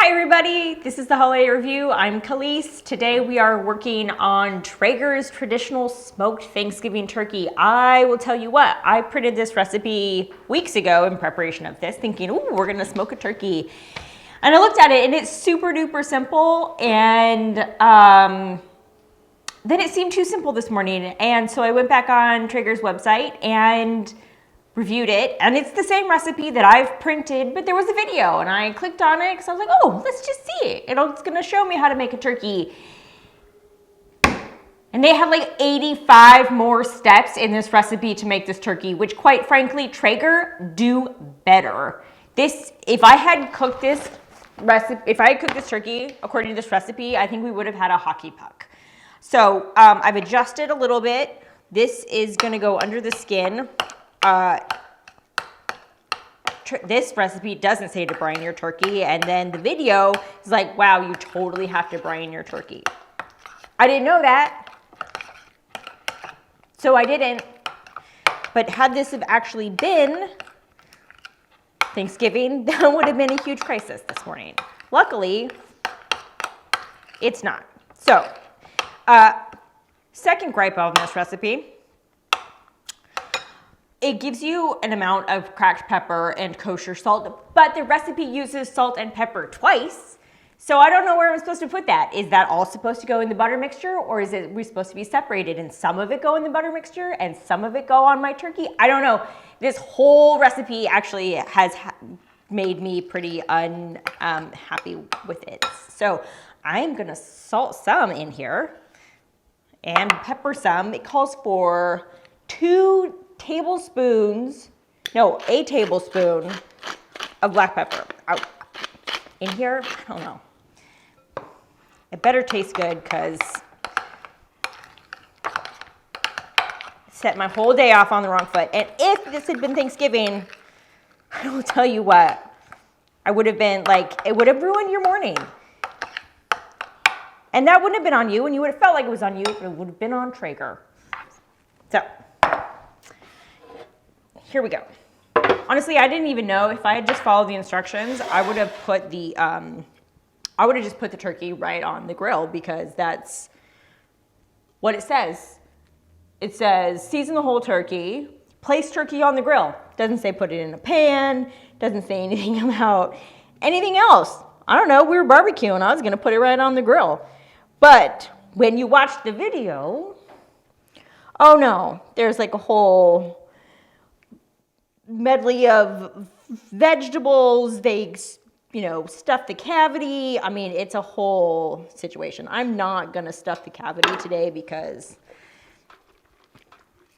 Hi everybody, this is the holiday review. I'm Khalees. Today we are working on Traeger's traditional smoked Thanksgiving turkey. I will tell you what, I printed this recipe weeks ago in preparation of this, thinking, ooh, we're gonna smoke a turkey. And I looked at it and it's super duper simple, and then it seemed too simple this morning. And so I went back on Traeger's website and reviewed it, and it's the same recipe that I've printed, but there was a video and I clicked on it because I was like, oh, let's just see it. It's gonna show me how to make a turkey. And they have like 85 more steps in this recipe to make this turkey, which quite frankly, Traeger do better. If I had cooked this turkey according to this recipe, I think we would have had a hockey puck. So I've adjusted a little bit. This is gonna go under the skin. This recipe doesn't say to brine your turkey, and then the video is like, wow, you totally have to brine your turkey. I didn't know that, so I didn't. But had this have actually been Thanksgiving, that would have been a huge crisis this morning. Luckily, it's not. So, second gripe on this recipe. It gives you an amount of cracked pepper and kosher salt, but the recipe uses salt and pepper twice. So I don't know where I'm supposed to put that. Is that all supposed to go in the butter mixture, or is we supposed to be separated and some of it go in the butter mixture and some of it go on my turkey? I don't know. This whole recipe actually has made me pretty unhappy with it. So I'm gonna salt some in here and pepper some. It calls for a tablespoon of black pepper. Out. In here, I don't know. It better taste good because set my whole day off on the wrong foot. And if this had been Thanksgiving, I will tell you what, I would have been like, it would have ruined your morning. And that wouldn't have been on you, and you would have felt like it was on you, but it would have been on Traeger. So, here we go. Honestly, I didn't even know if I had just followed the instructions, I would have just put the turkey right on the grill, because that's what it says. It says season the whole turkey, place turkey on the grill. Doesn't say put it in a pan, doesn't say anything about anything else. I don't know, we were barbecuing, I was gonna put it right on the grill. But when you watch the video, oh no, there's like a whole medley of vegetables. They, stuff the cavity. I mean, it's a whole situation. I'm not gonna stuff the cavity today because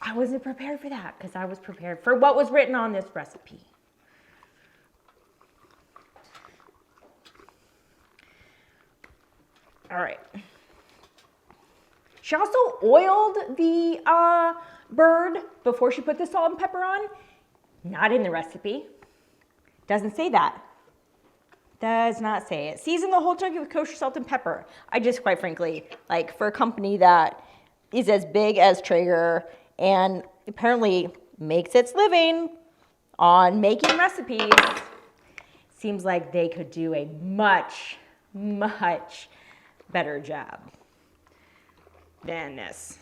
I wasn't prepared for that, because I was prepared for what was written on this recipe. All right. She also oiled the bird before she put the salt and pepper on. Not in the recipe. Doesn't say that. Does not say it. Season the whole turkey with kosher salt and pepper. I just, quite frankly, like, for a company that is as big as Traeger and apparently makes its living on making recipes, seems like they could do a much, much better job than this.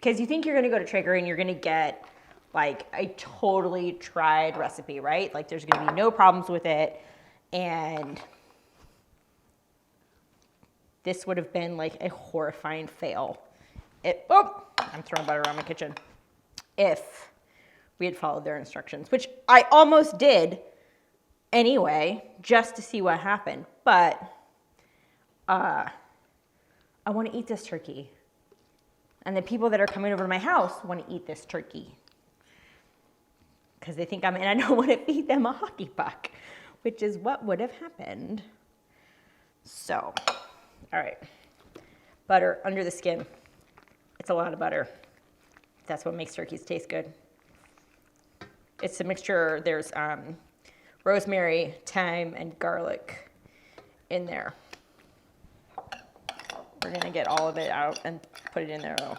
Because you think you're gonna go to Traeger and you're gonna get like a totally tried recipe, right? Like there's gonna be no problems with it. And this would have been like a horrifying fail. I'm throwing butter around my kitchen. If we had followed their instructions, which I almost did anyway, just to see what happened. But I wanna eat this turkey. And the people that are coming over to my house want to eat this turkey because they think and I don't want to feed them a hockey puck, which is what would have happened. So, all right, butter under the skin. It's a lot of butter. That's what makes turkeys taste good. It's a mixture. There's rosemary, thyme, and garlic in there. We're gonna get all of it out and put it in there though.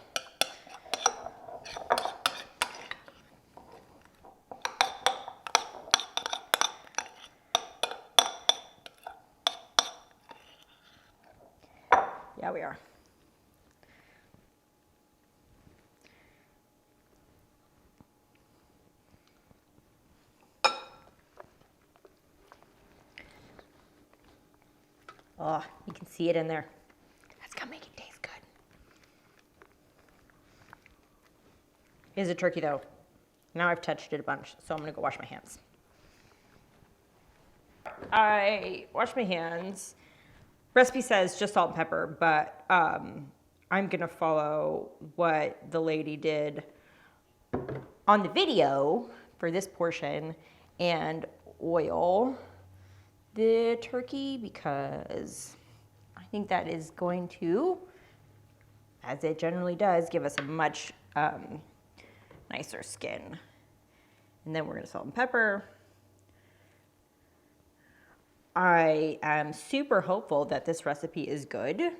Yeah, we are. Oh, you can see it in there. That's gonna make it taste good. Here's a turkey though. Now I've touched it a bunch, so I'm gonna go wash my hands. I washed my hands. Recipe says just salt and pepper, but I'm gonna follow what the lady did on the video for this portion and oil the turkey because I think that is going to, as it generally does, give us a much nicer skin. And then we're gonna salt and pepper. I am super hopeful that this recipe is good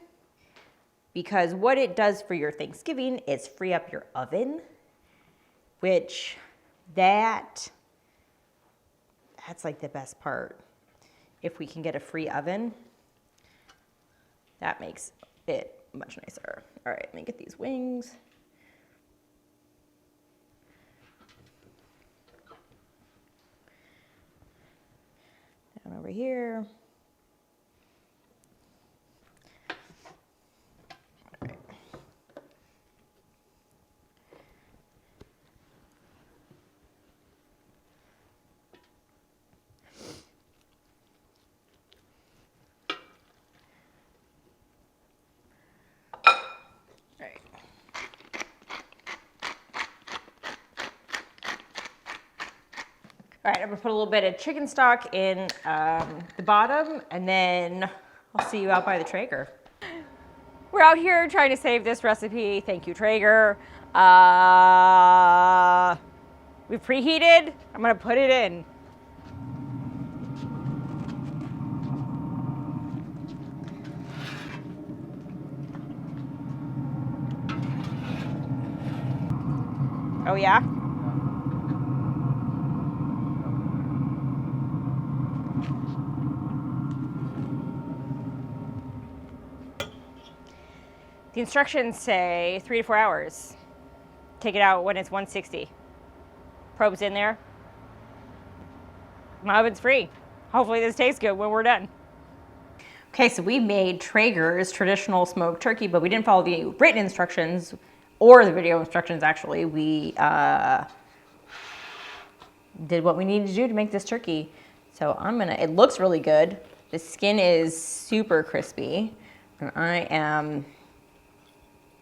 because what it does for your Thanksgiving is free up your oven, which that's like the best part. If we can get a free oven, that makes it much nicer. All right, let me get these wings. Down over here. All right. All right, I'm gonna put a little bit of chicken stock in the bottom and then I'll see you out by the Traeger. We're out here trying to save this recipe. Thank you, Traeger. We've preheated. I'm gonna put it in. Oh yeah? The instructions say 3 to 4 hours. Take it out when it's 160. Probe's in there. My oven's free. Hopefully this tastes good when we're done. Okay, so we made Traeger's traditional smoked turkey, but we didn't follow the written instructions or the video instructions actually. We did what we needed to do to make this turkey. So it looks really good. The skin is super crispy. And I am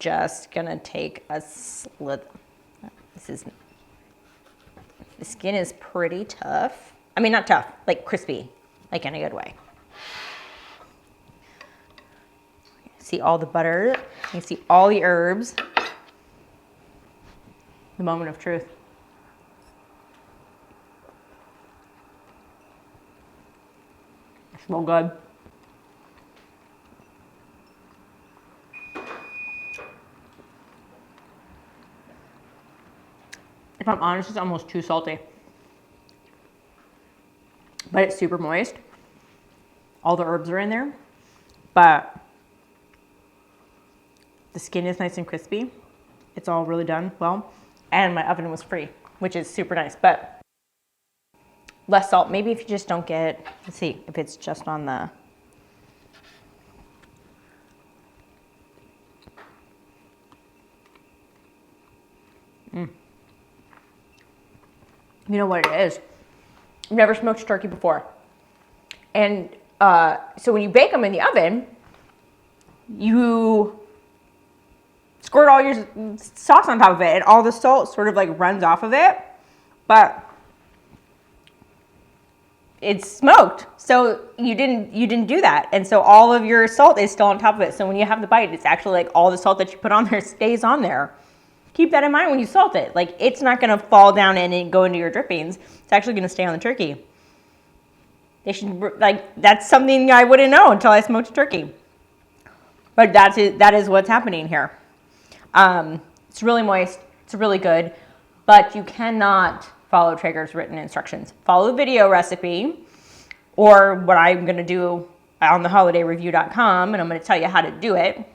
just gonna take a slit. The skin is pretty tough. I mean, not tough, like crispy, like in a good way. See all the butter, you see all the herbs. The moment of truth. It smells good. If I'm honest, it's almost too salty. But it's super moist. All the herbs are in there. But the skin is nice and crispy. It's all really done well. And my oven was free, which is super nice. But less salt. Maybe if you just don't get, let's see, if it's just on the, You know what it is? I've never smoked turkey before. And so when you bake them in the oven, you squirt all your sauce on top of it and all the salt sort of like runs off of it, but it's smoked. So you didn't do that. And so all of your salt is still on top of it. So when you have the bite, it's actually like all the salt that you put on there stays on there. Keep that in mind when you salt it. Like it's not gonna fall down and go into your drippings. It's actually gonna stay on the turkey. They should, that's something I wouldn't know until I smoked a turkey. But that is what's happening here. It's really moist, it's really good, but you cannot follow Traeger's written instructions. Follow the video recipe, or what I'm gonna do on theholidayreview.com, and I'm gonna tell you how to do it.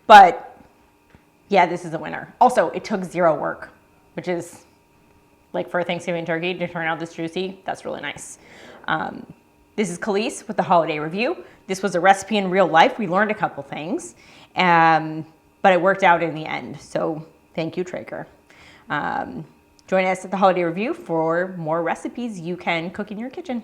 But yeah, this is a winner. Also, it took zero work, which is like for a Thanksgiving turkey to turn out this juicy. That's really nice. This is Khalees with the Holiday Review. This was a recipe in real life. We learned a couple things, but it worked out in the end. So thank you, Traeger. Join us at the Holiday Review for more recipes you can cook in your kitchen.